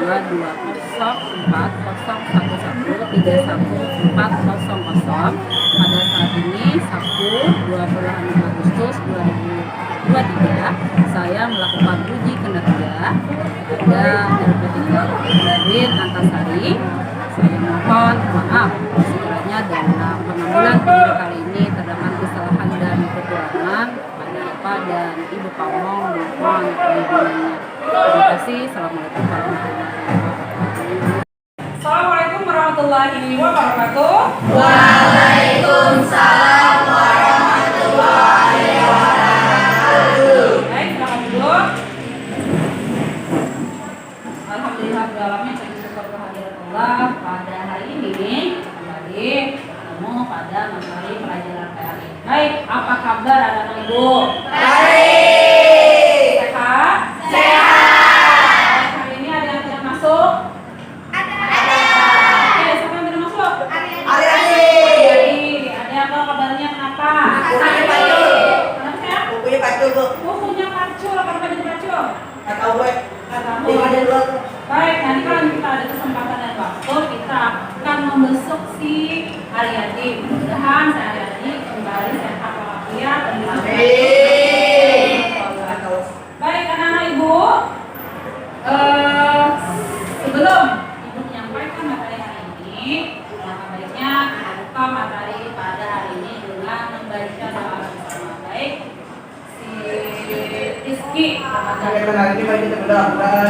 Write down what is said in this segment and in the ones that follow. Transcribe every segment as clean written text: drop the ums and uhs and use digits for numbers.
020401131400. Pada saat ini Sabtu 26 Agustus 2023 saya melakukan uji kinerja pada LP3 Erwin Antasari. Saya mohon maaf sekiranya dalam pengambilan video kali ini terdapat kesalahan dan kekurangan pada Bapak dan Ibu Pamong mohon pengambilannya. Terima kasih. Assalamualaikum warahmatullahi wabarakatuh. Waalaikumsalam warahmatullahi wabarakatuh. Baik, selamat duduk. Alhamdulillah beralamin syukur kehadiran Allah. Pada hari ini kembali ketemu pada materi pelajaran PRI. Baik, apa kabar anak-anak Ibu? Baik. Sehat? Sehat. Hari ini ada yang tidak masuk? Ada. Oke, siapa yang tidak masuk? Adik-adik. Ada apa kabarnya? Kenapa? Bukunya pacul. Kenapa ya? Bukunya pacul, Bu. Bukunya pacul. Kenapa jadi pacul? Nggak tahu, Bu. Nggak tahu. Tinggal di luar. Baik, nanti kalau kita ada kesempatan dan waktu kita akan membesuk si Aryadi. Mudah-mudahan si Aryadi kembali sehat walafiat dan Amin. Baik, anak-anak Ibu, sebelum Ibu menyampaikan materi hari ini, maka baiknya kita buka materi pada hari ini dengan membaca doa bersama. Baik, si Rizky Kita lagi bagi kita berdoa.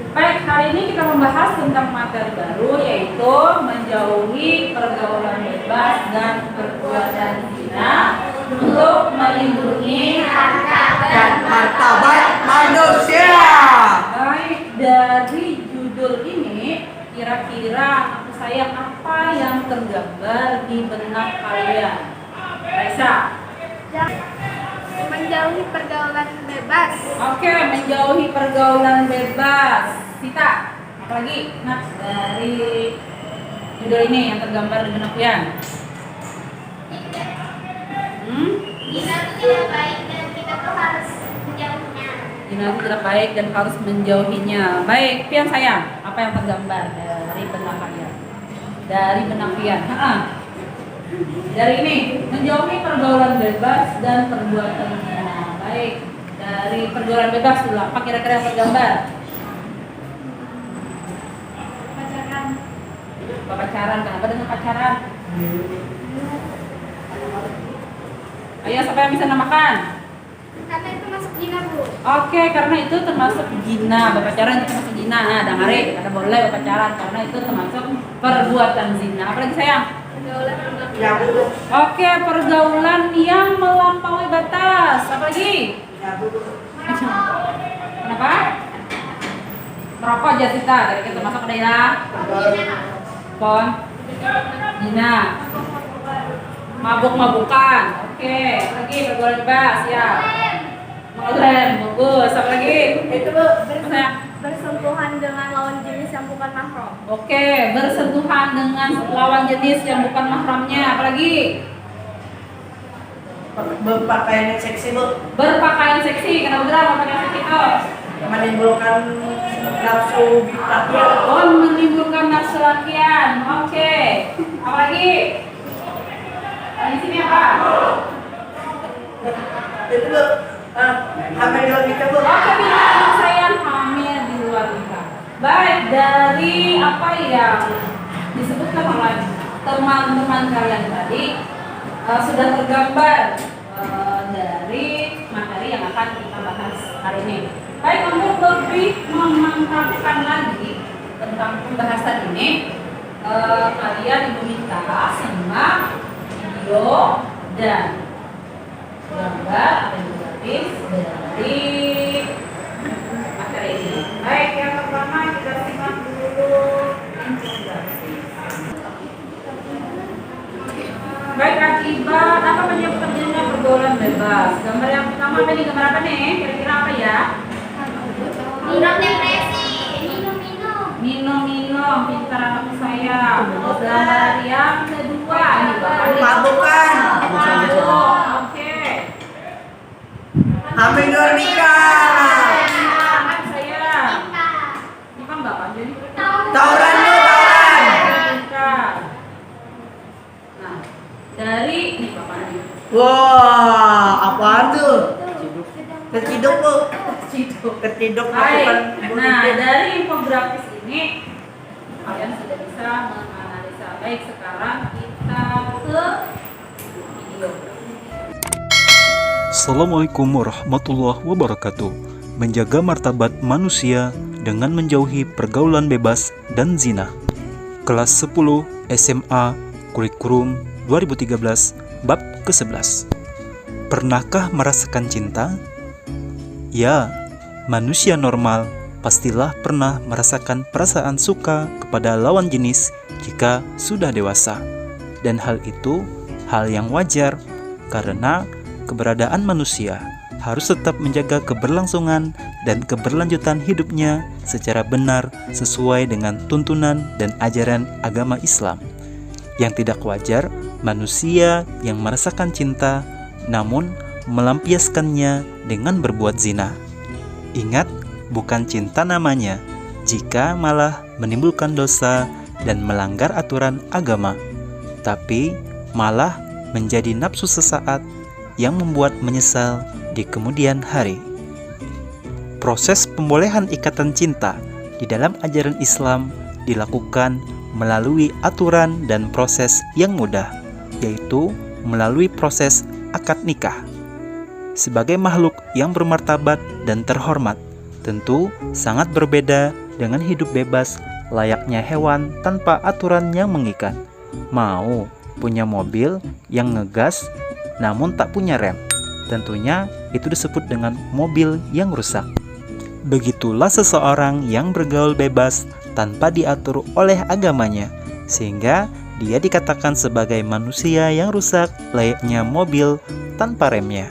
Baik, hari ini kita membahas tentang materi baru yaitu menjauhi pergaulan bebas dan perbuatan zina untuk melindungi Dan martabat manusia. Baik, dari judul ini kira-kira aku sayang apa yang tergambar di benak kalian? Raisa. Menjauhi pergaulan bebas. Oke, menjauhi pergaulan bebas. Sita, apalagi? Nah, dari judul ini yang tergambar di benak kalian. Zina itu tidak baik dan kita tuh harus menjauhinya. Zina itu tidak baik dan harus menjauhinya. Baik, Pian sayang, apa yang tergambar dari benak kalian? Dari benak Pian. Dari ini, menjauhi pergaulan bebas dan perbuatan zina. Baik, dari pergaulan bebas dulu, apa kira-kira yang tergambar? Pacaran, kenapa dengan pacaran? Ayo, siapa yang bisa namakan? Karena itu masuk zina, Bu. Oke, karena itu termasuk zina. Berpacaran itu termasuk zina. Nah, dangare, ada boleh berpacaran karena itu termasuk perbuatan zina. Apalagi sayang? Pergaulan bebas. Ya, Bu. Oke, pergaulan yang melampaui batas. Apalagi? Ya, Bu. Kenapa? Merokok aja Sita, dari kita masuk ke daerah. Pon, zina, mabuk-mabukan. Oke, lagi pergaulan bebas ya. Mengelem, bagus. Apa lagi? Itu, Bu. Sayang. Bersentuhan dengan lawan jenis yang bukan mahram. Oke, bersentuhan dengan lawan jenis yang bukan mahramnya. Apalagi? Berpakaian yang seksi, Bu. Berpakaian seksi. Kenapa berapa pakaian seksi? Oh, Menimbulkan nafsu laki-laki. oh, menimbulkan nafsu lakian. Oke. Apalagi? Di sini apa? Itu, Bu. Hamil di luar nikah, Bu. Oke, bilang saya hamil di luar nikah. Baik, dari apa yang disebutkan oleh teman-teman kalian tadi sudah tergambar dari materi yang akan kita bahas hari ini. Baik, untuk lebih memantapkan lagi tentang pembahasan ini, Kalian ibu minta simak video dan gambar atau grafis dari materi ini. Baik, yang pertama kita simak dulu infografis. Baik, akibat apa penyebab terjadinya pergaulan bebas? Gambar yang pertama apa nih? Gambar apa nih? Kira-kira apa ya? Minum depresi, Minum, pintar anak saya. Terus gambar yang kedua, ini Bapak. Mabukan. Mabuk, oke. Hamil nikah. Anak saya. Ini kan Bapak jadi. Tauran lu, tauran. Pintar. Nah, dari nih Bapak nih. Wah, apaan tuh? Terciduk lu. Terciduk Baik. melakukan Nah, bunuh. dari infografis ini kalian sudah bisa menganalisa. Baik, sekarang kita ke video. Assalamualaikum warahmatullahi wabarakatuh. Menjaga martabat manusia dengan menjauhi pergaulan bebas dan zina. Kelas 10 SMA Kurikulum 2013 bab ke-11. Pernahkah merasakan cinta? Ya, manusia normal pastilah pernah merasakan perasaan suka kepada lawan jenis jika sudah dewasa. Dan hal itu hal yang wajar karena keberadaan manusia harus tetap menjaga keberlangsungan dan keberlanjutan hidupnya secara benar sesuai dengan tuntunan dan ajaran agama Islam. Yang tidak wajar, manusia yang merasakan cinta namun melampiaskannya dengan berbuat zina. Ingat, bukan cinta namanya jika malah menimbulkan dosa dan melanggar aturan agama, tapi malah menjadi nafsu sesaat yang membuat menyesal di kemudian hari. Proses pembolehan ikatan cinta di dalam ajaran Islam dilakukan melalui aturan dan proses yang mudah, yaitu melalui proses akad nikah. Sebagai makhluk yang bermartabat dan terhormat, tentu sangat berbeda dengan hidup bebas layaknya hewan tanpa aturan yang mengikat. Mau punya mobil yang ngegas namun tak punya rem, tentunya itu disebut dengan mobil yang rusak. Begitulah seseorang yang bergaul bebas tanpa diatur oleh agamanya, sehingga dia dikatakan sebagai manusia yang rusak layaknya mobil tanpa remnya.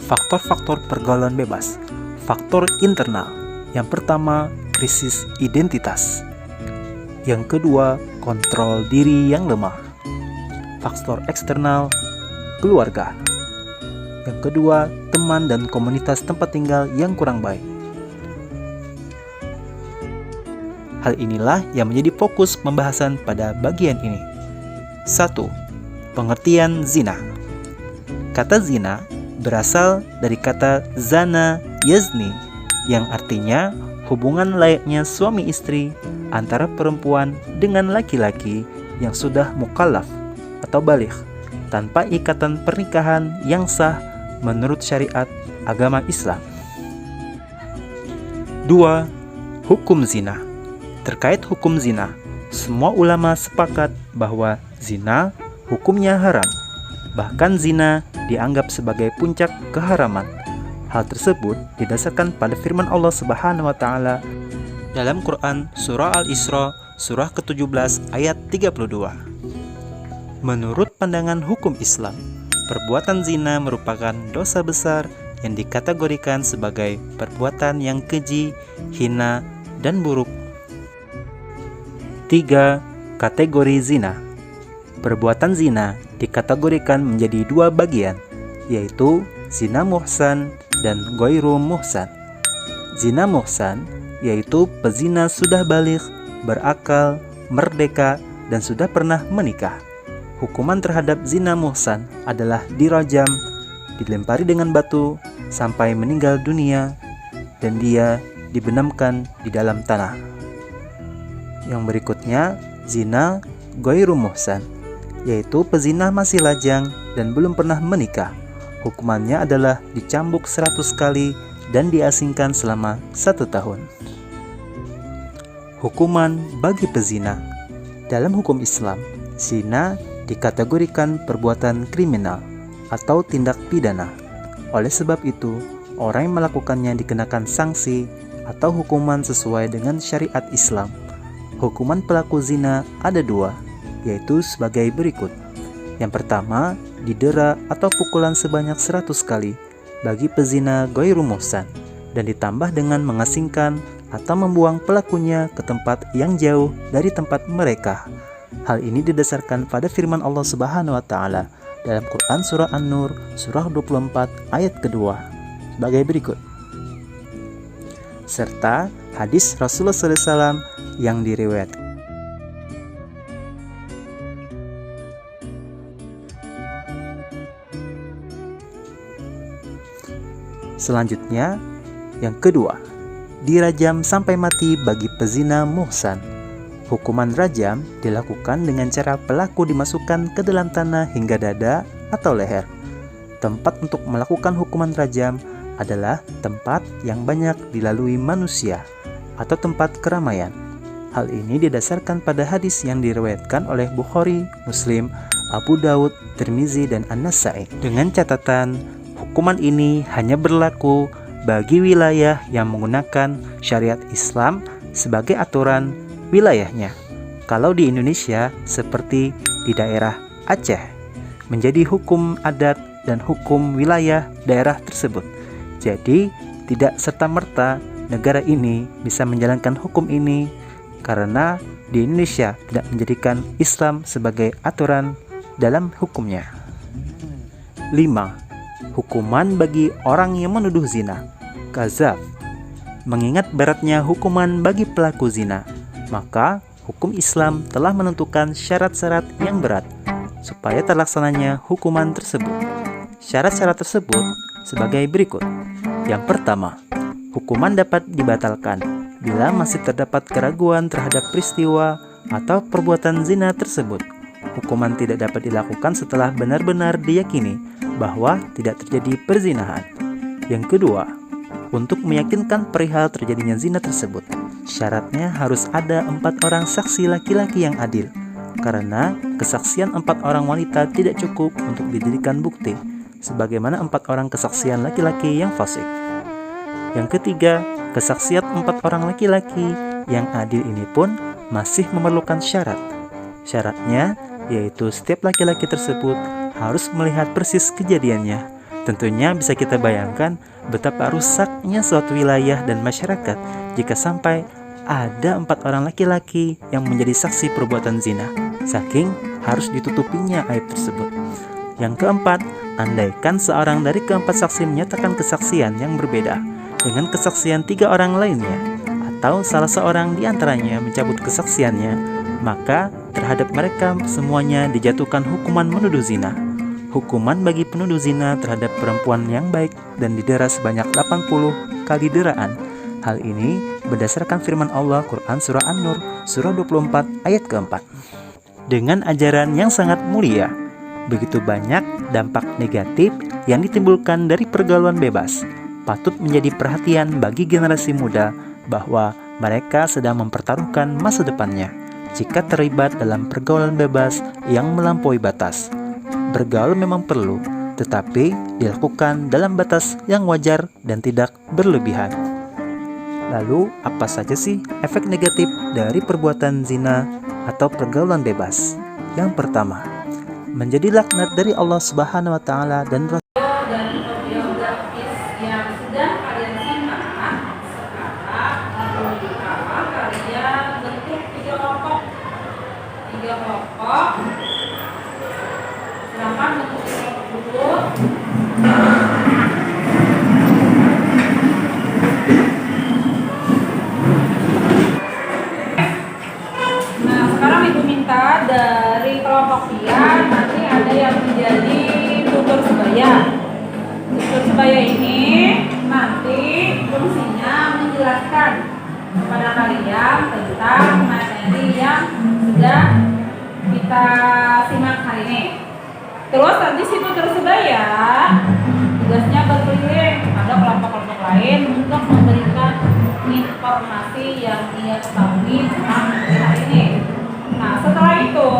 Faktor-faktor pergaulan bebas. Faktor internal. Yang pertama, krisis identitas. Yang kedua, kontrol diri yang lemah. Faktor eksternal, keluarga. Yang kedua, teman dan komunitas tempat tinggal yang kurang baik. Hal inilah yang menjadi fokus pembahasan pada bagian ini. 1. Pengertian zina. Kata zina berasal dari kata zana yazni, yang artinya hubungan layaknya suami istri antara perempuan dengan laki-laki yang sudah mukallaf atau baligh, tanpa ikatan pernikahan yang sah menurut syariat agama Islam. 2. Hukum zina. Terkait hukum zina, semua ulama sepakat bahwa zina hukumnya haram. Bahkan zina dianggap sebagai puncak keharaman. Hal tersebut didasarkan pada firman Allah Subhanahu wa taala dalam Quran surah Al-Isra surah ke-17 ayat 32. Menurut pandangan hukum Islam, perbuatan zina merupakan dosa besar yang dikategorikan sebagai perbuatan yang keji, hina, dan buruk. 3. Kategori zina. Perbuatan zina dikategorikan menjadi dua bagian, yaitu zina muhsan dan ghairu muhsan. Zina muhsan yaitu pezina sudah baligh, berakal, merdeka, dan sudah pernah menikah. Hukuman terhadap zina muhsan adalah dirajam, dilempari dengan batu sampai meninggal dunia, dan dia dibenamkan di dalam tanah. Yang berikutnya, zina ghairu muhsan, yaitu pezina masih lajang dan belum pernah menikah. Hukumannya adalah dicambuk 100 kali dan diasingkan selama 1 tahun. Hukuman bagi pezina. Dalam hukum Islam, zina dikategorikan perbuatan kriminal atau tindak pidana. Oleh sebab itu, orang yang melakukannya dikenakan sanksi atau hukuman sesuai dengan syariat Islam. Hukuman pelaku zina ada dua, yaitu sebagai berikut. Yang pertama, didera atau pukulan sebanyak 100 kali bagi pezina ghairu muhsan, dan ditambah dengan mengasingkan atau membuang pelakunya ke tempat yang jauh dari tempat mereka. Hal ini didasarkan pada firman Allah Subhanahu wa taala dalam Quran surah An-Nur surah 24 ayat kedua sebagai berikut. Serta hadis Rasulullah SAW yang diriwayatkan. Selanjutnya, yang kedua, dirajam sampai mati bagi pezina muhsan. Hukuman rajam dilakukan dengan cara pelaku dimasukkan ke dalam tanah hingga dada atau leher. Tempat untuk melakukan hukuman rajam adalah tempat yang banyak dilalui manusia atau tempat keramaian. Hal ini didasarkan pada hadis yang diriwayatkan oleh Bukhari, Muslim, Abu Daud, Tirmizi, dan An-Nasa'i. Dengan catatan, hukuman ini hanya berlaku bagi wilayah yang menggunakan syariat Islam sebagai aturan wilayahnya. Kalau di Indonesia, seperti di daerah Aceh, menjadi hukum adat dan hukum wilayah daerah tersebut. Jadi, tidak serta-merta negara ini bisa menjalankan hukum ini karena di Indonesia tidak menjadikan Islam sebagai aturan dalam hukumnya. 5. Hukuman bagi orang yang menuduh zina. Qazaf. Mengingat beratnya hukuman bagi pelaku zina, maka hukum Islam telah menentukan syarat-syarat yang berat supaya terlaksananya hukuman tersebut. Syarat-syarat tersebut sebagai berikut. Yang pertama, hukuman dapat dibatalkan bila masih terdapat keraguan terhadap peristiwa atau perbuatan zina tersebut. Hukuman tidak dapat dilakukan setelah benar-benar diyakini bahwa tidak terjadi perzinahan. Yang kedua, untuk meyakinkan perihal terjadinya zina tersebut, syaratnya harus ada 4 orang saksi laki-laki yang adil, karena kesaksian 4 orang wanita tidak cukup untuk dijadikan bukti, sebagaimana 4 orang kesaksian laki-laki yang fasik. Yang ketiga, kesaksian 4 orang laki-laki yang adil ini pun masih memerlukan syarat. Syaratnya yaitu setiap laki-laki tersebut harus melihat persis kejadiannya. Tentunya bisa kita bayangkan betapa rusaknya suatu wilayah dan masyarakat jika sampai ada 4 orang laki-laki yang menjadi saksi perbuatan zina, saking harus ditutupinya aib tersebut. Yang keempat, andaikan seorang dari keempat saksi menyatakan kesaksian yang berbeda dengan kesaksian 3 orang lainnya, atau salah seorang di antaranya mencabut kesaksiannya, maka terhadap mereka semuanya dijatuhkan hukuman menuduh zina. Hukuman bagi penuduh zina terhadap perempuan yang baik dan didera sebanyak 80 kali deraan. Hal ini berdasarkan firman Allah Quran surah An-Nur surah 24 ayat keempat. Dengan ajaran yang sangat mulia, begitu banyak dampak negatif yang ditimbulkan dari pergaulan bebas. Patut menjadi perhatian bagi generasi muda bahwa mereka sedang mempertaruhkan masa depannya jika terlibat dalam pergaulan bebas yang melampaui batas. Bergaul memang perlu, tetapi dilakukan dalam batas yang wajar dan tidak berlebihan. Lalu, apa saja sih efek negatif dari perbuatan zina atau pergaulan bebas? Yang pertama, menjadi laknat dari Allah Subhanahu wa taala dan Dan video grafis yang sudah kalian simak, sekarang kalian bentuk 3 kelompok. Silahkan bentuk kelompok dulu. Nah, sekarang ibu minta dari kelompok kalian nanti ada yang menjadi tutur sebaya. Tutur sebaya ini nanti fungsinya menjelaskan kepada kalian tentang materi yang sudah kita simak hari ini. Terus nanti si tutur sebaya tugasnya berkeliling pada kelompok-kelompok lain untuk memberikan informasi yang dia ketahui tentang materi hari ini. Nah, setelah itu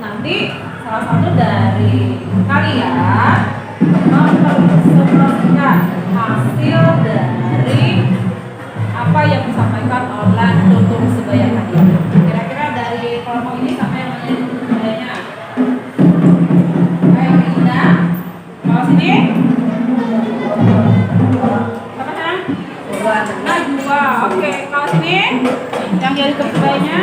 nanti salah satu dari kalian mempresentasikan hasil dari apa yang disampaikan oleh tutur sebaya tadi. Kira-kira dari kelompok ini siapa yang menjadi tutur sebayanya? Ayo Linda, kalau sini. Siapa yang? Najwa. Oke, kalau sini yang jadi tutur sebayanya?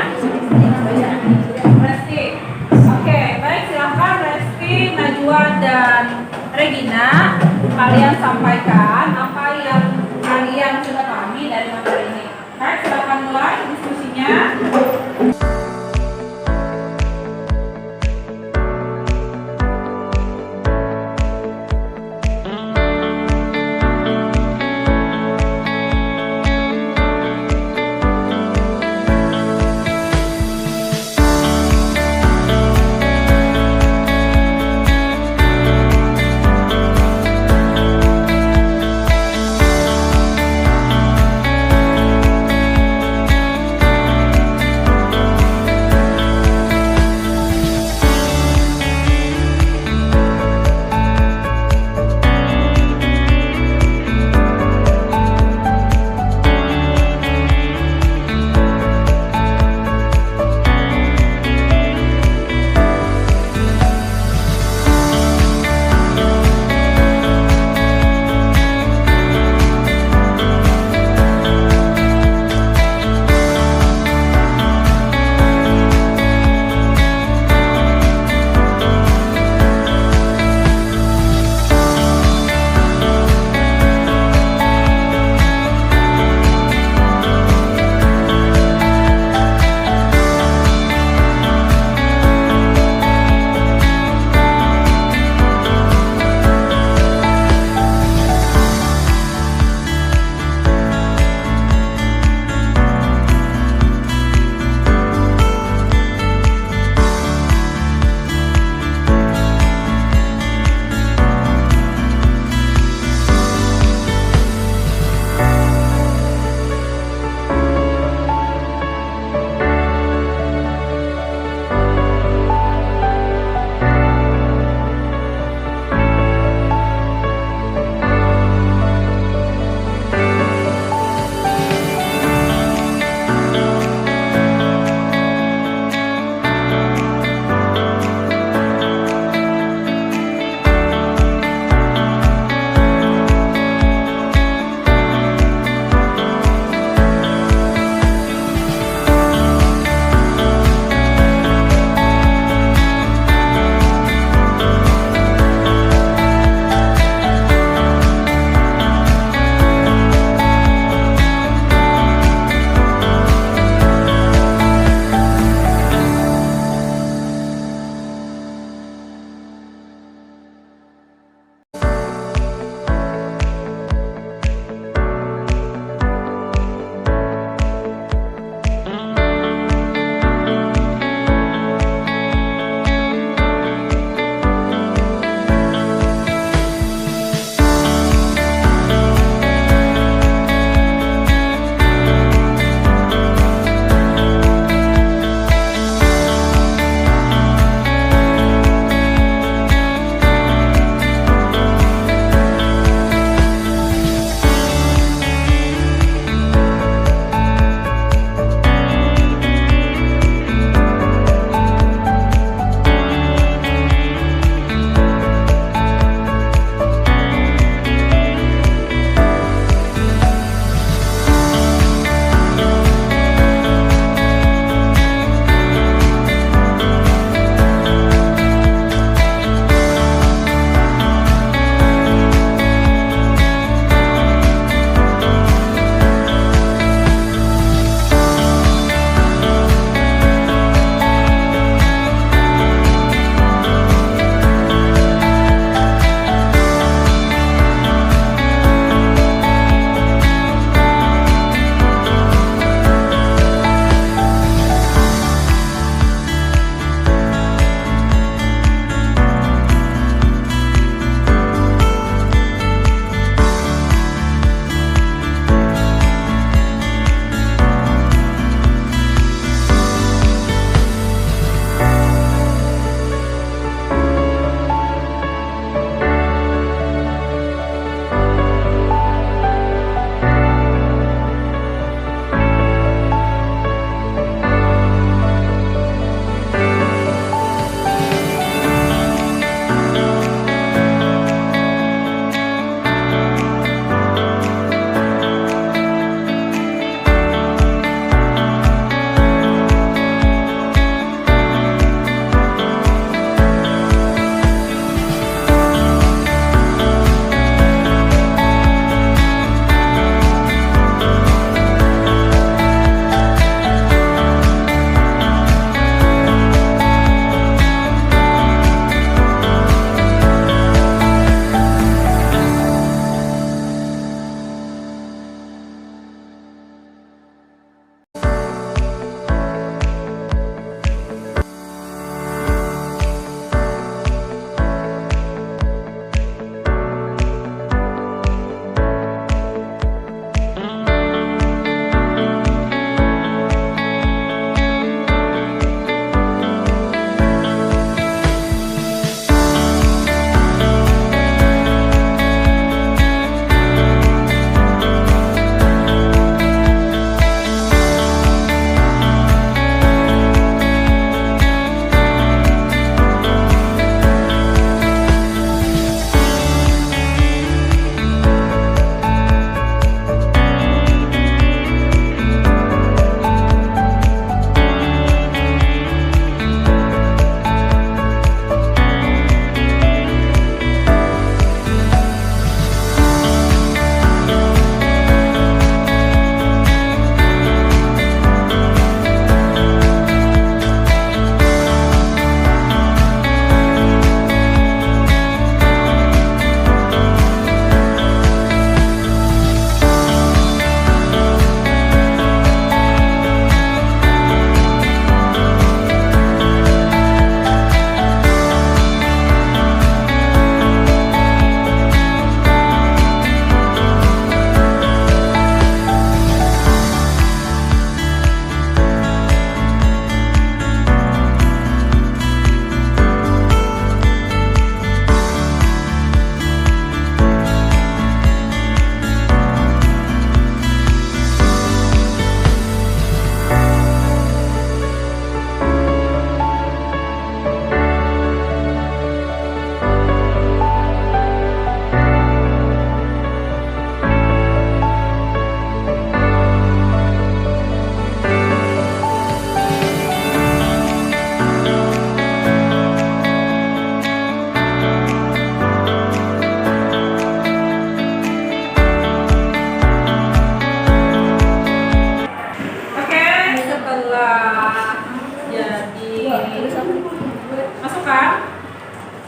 Resti. Oke, baik, silahkan Resti, Najwa, dan Regina, kalian sampaikan apa yang kalian sudah pahami dari materi ini. Baik, silakan mulai diskusinya.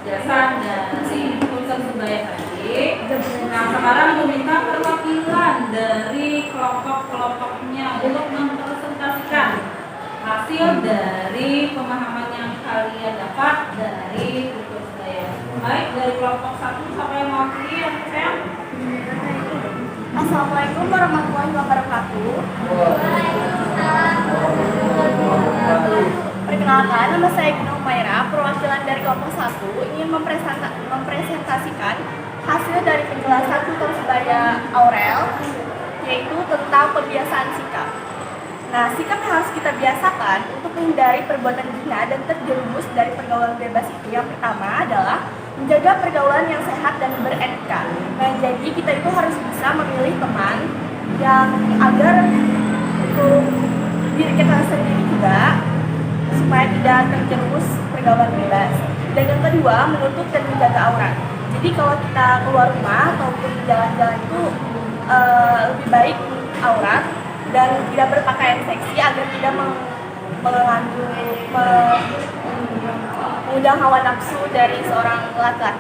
jelasan dari unsur sebaya tadi. Nah, sekarang meminta perwakilan dari kelompok-kelompoknya untuk mempresentasikan hasil dari pemahaman yang kalian dapat dari unsur sebaya. Baik, dari kelompok 1 siapa yang mewakili yang sayang? Assalamualaikum warahmatullahi wabarakatuh. Perkenalkan, nama saya Gina Umaira, perwakilan dari kelompok 1 ingin mempresentasikan hasil dari penjelasan tutor sebaya Aurel, yaitu tentang pembiasaan sikap. Nah, sikap yang harus kita biasakan untuk menghindari perbuatan zina dan terjerumus dari pergaulan bebas itu yang pertama adalah menjaga pergaulan yang sehat dan beretika. Nah, jadi kita itu harus bisa memilih teman yang agar untuk diri kita sendiri juga supaya tidak terjerumus pergaulan bebas. Dan yang kedua, menutup dan menjaga aurat. Jadi kalau kita keluar rumah ataupun jalan-jalan itu lebih baik aurat dan tidak berpakaian seksi agar tidak mengundang hawa nafsu dari seorang laki-laki.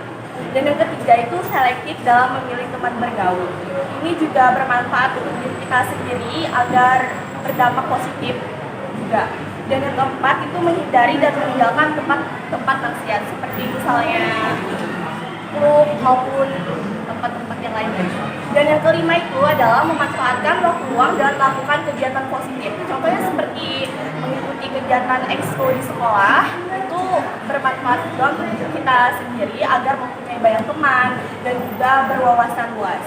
Dan yang ketiga itu selektif dalam memilih teman bergaul. Ini juga bermanfaat untuk diri kita sendiri agar berdampak positif juga. Dan yang keempat itu menghindari dan meninggalkan tempat maksiat seperti misalnya klub maupun tempat-tempat yang lainnya. Dan yang kelima itu adalah memanfaatkan waktu luang dan melakukan kegiatan positif. Contohnya seperti mengikuti kegiatan ekskul di sekolah, itu bermanfaat juga untuk kita sendiri agar mempunyai banyak teman dan juga berwawasan luas.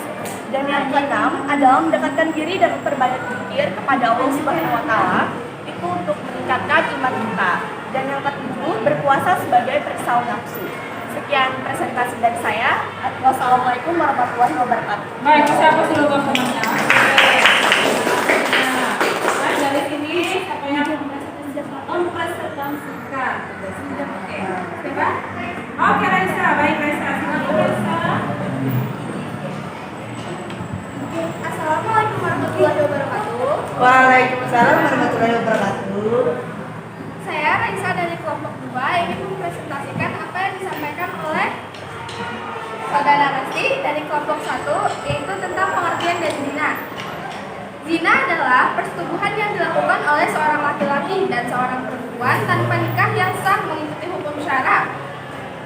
Dan yang keenam adalah mendekatkan diri dan memperbanyak zikir kepada Allah Subhanahu wa Ta'ala, itu untuk meningkatkan iman kita. Dan yang ketujuh, berpuasa sebagai perisau nafsu. Sekian presentasi dari saya. Wassalamualaikum warahmatullahi wabarakatuh. Baik, siapa sudah bawa temannya? Nah, dari sini siapa yang mempresentasikan? Oke, siapa? Oke, Raisa. Baik, Raisa. Silakan, Raisa. Assalamualaikum warahmatullahi wabarakatuh. Waalaikumsalam warahmatullahi wabarakatuh. Saya Raisa dari kelompok 2 ingin mempresentasikan apa yang disampaikan oleh saudara Rasti dari kelompok 1, yaitu tentang pengertian dari zina. Zina adalah persetubuhan yang dilakukan oleh seorang laki-laki dan seorang perempuan tanpa nikah yang sah mengikuti hukum syara,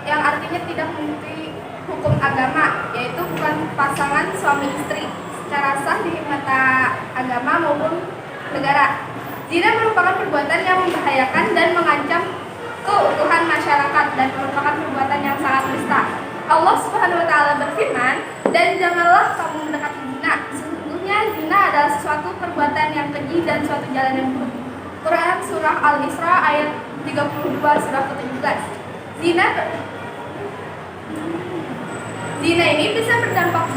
yang artinya tidak mengikuti hukum agama, yaitu bukan pasangan suami istri secara sah di mata agama maupun negara. Zina merupakan perbuatan yang membahayakan dan mengancam keutuhan masyarakat dan merupakan perbuatan yang sangat nista. Allah Subhanahu wa Ta'ala berfirman, "Dan janganlah kamu mendekati zina. Sesungguhnya zina adalah suatu perbuatan yang keji dan suatu jalan yang buruk." Quran surah Al-Isra ayat 32 surah ke-17. Zina ini bisa berdampak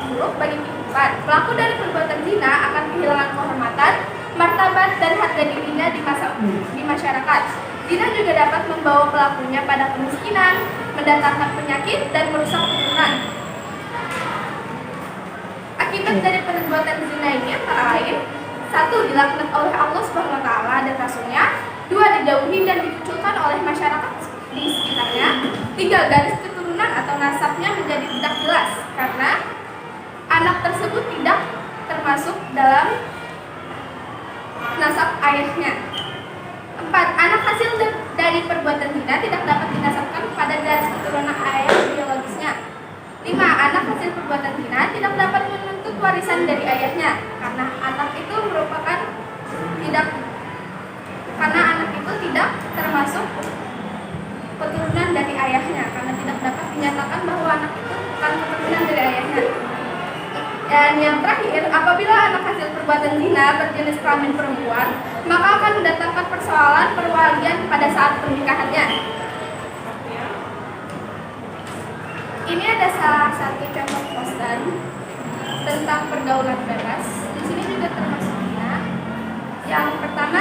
buruk bagi kehidupan. Pelaku dari perbuatan zina akan kehilangan kehormatan, martabat dan harga dirinya di masyarakat. Zina juga dapat membawa pelakunya pada kemiskinan, mendatangkan penyakit dan merusak keturunan. Akibat dari perbuatan zina ini antara lain: 1. Dilaknat oleh Allah Subhanahu wa Ta'ala dan Rasulnya. 2. Dijauhi dan dikucilkan oleh masyarakat di sekitarnya. 3. Garis keturunan atau nasabnya menjadi tidak jelas karena anak tersebut tidak termasuk dalam nasab ayahnya. 4. Anak hasil dari perbuatan zina tidak dapat dinasabkan pada garis keturunan ayah biologisnya. 5. Anak hasil perbuatan zina tidak dapat menuntut warisan dari ayahnya karena anak itu tidak termasuk keturunan dari ayahnya, karena tidak dapat dinyatakan bahwa anak itu bukan keturunan dari ayahnya. Dan yang terakhir, apabila anak hasil perbuatan zina berjenis kelamin perempuan, maka akan mendatangkan persoalan perwalian pada saat pernikahannya. Ini ada salah satu contoh poster tentang pergaulan bebas. Di sini juga termasuk zina. Yang pertama,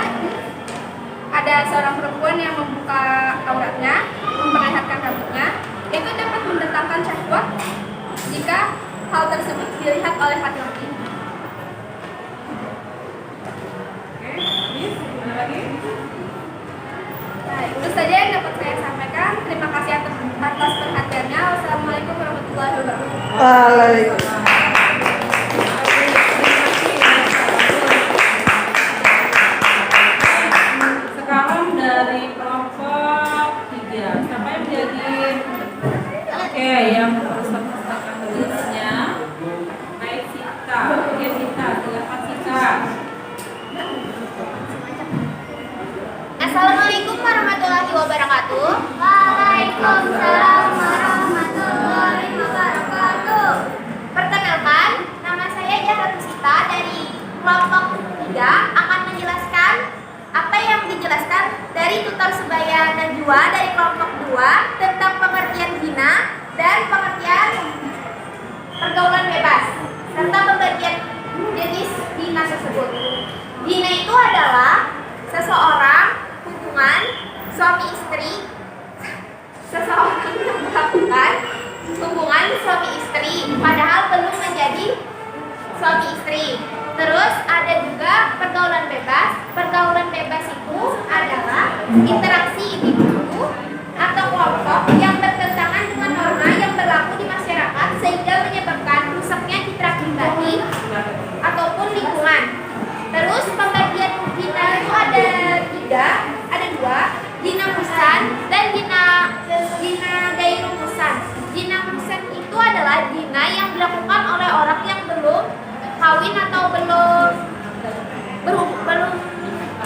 ada seorang perempuan yang membuka auratnya, memperlihatkan rambutnya. Itu dapat mendatangkan syahwat jika hal tersebut dilihat oleh laki-laki. Nah, itu saja yang dapat saya sampaikan. Terima kasih atas Waalaikumsalam. Sekarang dari kelompok 3, siapa yang menjadi yang mempersembahkan tulisnya? Baik, Sita. Oke, Sita, silakan Sita. Assalamualaikum warahmatullahi wabarakatuh. Waalaikumsalam warahmatullahi wabarakatuh. Perkenalkan, nama saya Jahratu Sita dari kelompok 3 akan menjelaskan apa yang dijelaskan dari tutor sebaya Najwa dari kelompok 2 tentang pengertian zina dan pengertian pergaulan bebas serta pembagian jenis zina tersebut. Zina itu adalah seseorang hubungan suami istri, seseorang yang melakukan hubungan suami istri padahal belum menjadi suami istri. Terus ada juga pergaulan bebas. Pergaulan bebas itu adalah interaksi individu atau kelompok yang bertentangan dengan norma yang berlaku di masyarakat sehingga menyebabkan rusaknya citra pribadi ataupun lingkungan. Terus pembagian zina itu ada 2, zina muhsan dan zina gairu muhsan. Zina muhsan itu adalah zina yang dilakukan oleh orang yang belum kawin atau belum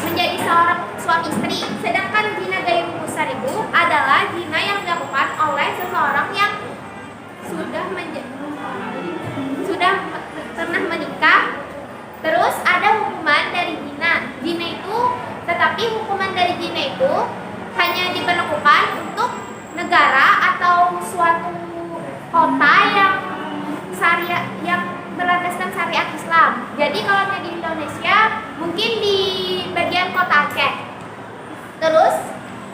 menjadi seorang suami istri. Sedangkan zina gairu muhsan itu adalah zina yang dilakukan oleh seseorang yang sudah pernah menikah. Terus ada hukuman dari zina. Tetapi hukuman dari zina itu hanya diberlakukan untuk negara atau suatu kota yang berlandaskan syariat Islam. Jadi kalau di Indonesia mungkin di bagian kota Aceh. Terus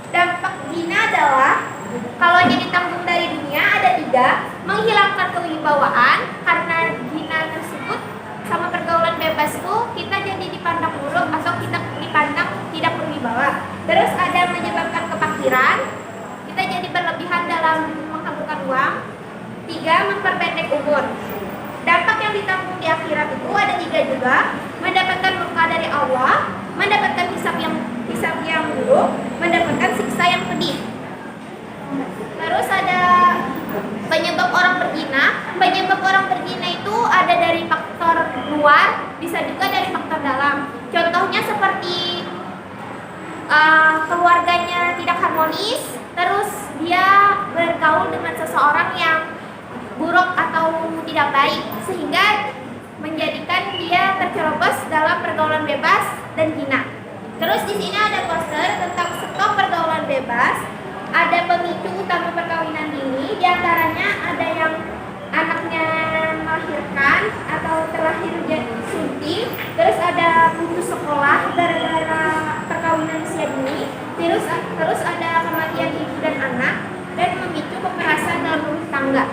dampak zina adalah kalau jadi ditanggung dari dunia ada 3, menghilangkan kewibawaan karena zina tersebut sama pergaulan bebas itu kita jadi dipandang buruk atau kita dipandang tidak berwibawa. Terus ada menyebabkan kepakiran, kita jadi berlebihan dalam menghabiskan uang. 3, memperpendek umur. Dampak yang ditanggung di akhirat itu ada 3 juga, mendapatkan murka dari Allah, mendapatkan hisab yang buruk, mendapatkan siksa yang pedih. Terus ada penyebab orang berzina. Penyebab orang berzina itu ada dari faktor luar, bisa juga dari faktor dalam. Contohnya seperti keluarganya tidak harmonis, terus dia bergaul dengan seseorang yang buruk atau tidak baik, sehingga menjadikan dia tercerobos dalam pergaulan bebas dan zina. Terus di sini ada poster tentang stop pergaulan bebas. Ada pemicu utama perkawinan dini, diantaranya ada yang anaknya melahirkan atau terlahir jadi suntik, terus ada putus sekolah gara-gara perkawinan usia dini, terus ada kematian ibu dan anak, dan memicu kekerasan dalam rumah tangga.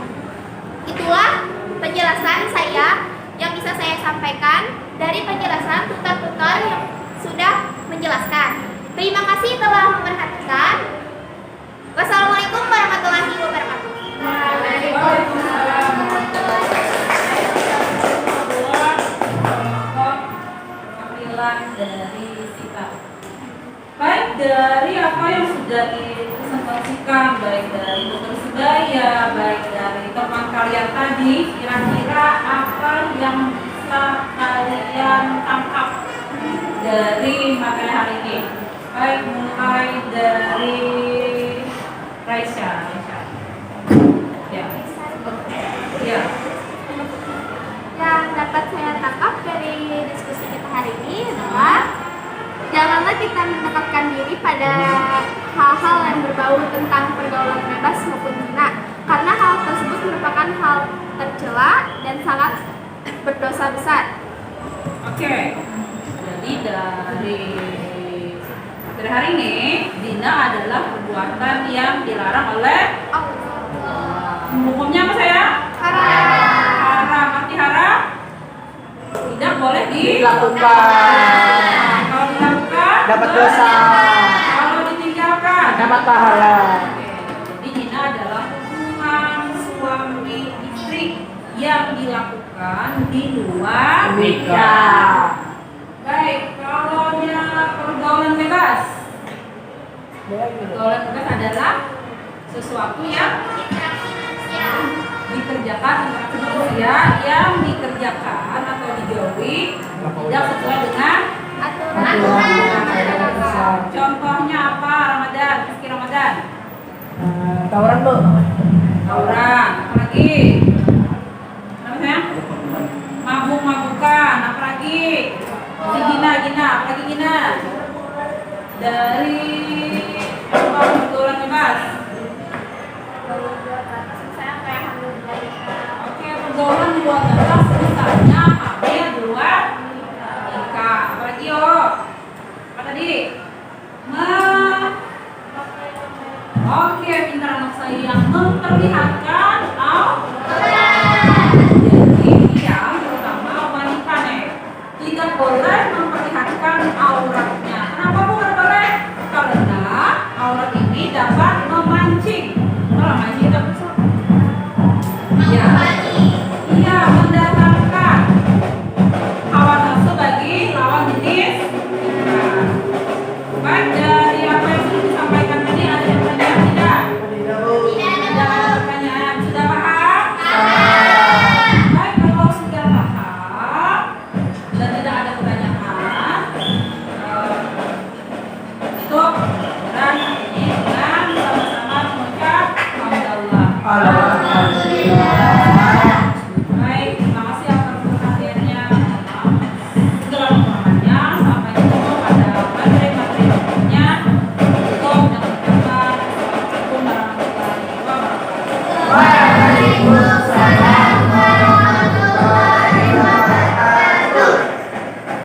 Itulah penjelasan saya yang bisa saya sampaikan dari penjelasan tutor-tutor yang sudah menjelaskan. Terima kasih telah memperhatikan. Wassalamualaikum warahmatullahi wabarakatuh. Waalaikumsalam perwakilan dari Sita. Baik, dari apa yang sudah dipresentasikan, baik dari tutor sebaya, baik dari teman kalian tadi, kira-kira apa yang bisa kalian tangkap dari materi hari ini? Baik, mulai dari Raisya. Ya. Yang dapat saya tangkap dari diskusi kita hari ini adalah janganlah kita mendekatkan diri pada hal-hal yang berbau tentang pergaulan bebas maupun zina, karena hal tersebut merupakan hal tercela dan sangat berdosa besar. Oke. Jadi dari hari ini, zina adalah perbuatan yang dilarang oleh Allah. Hukumnya apa saya? Haram. Arti haram? Tidak boleh Dilakukan. Kalau dilakukan Dapat dosa. Kalau ditinggalkan Dapat pahala. Oke. Jadi zina adalah hubungan suami istri dikerjakan di luar nikah. Baik, kalau pergaulan bebas. Pergaulan bebas adalah sesuatu yang dikerjakan interaksi manusia yang dikerjakan atau dijauhi tidak sesuai dengan aturan. Contohnya apa? Ramadan, meski Ramadan. Tawuran Bu. Tawuran, apalagi? Namanya? Mabuk-mabukan, apalagi? Gina, apalagi gina? Dari pergaulan bebas. Oke, pergaulan di luar batas misalnya hamil di luar nikah. Apalagi yo? Apa tadi? Oke, pintar anak saya yang memperlihatkan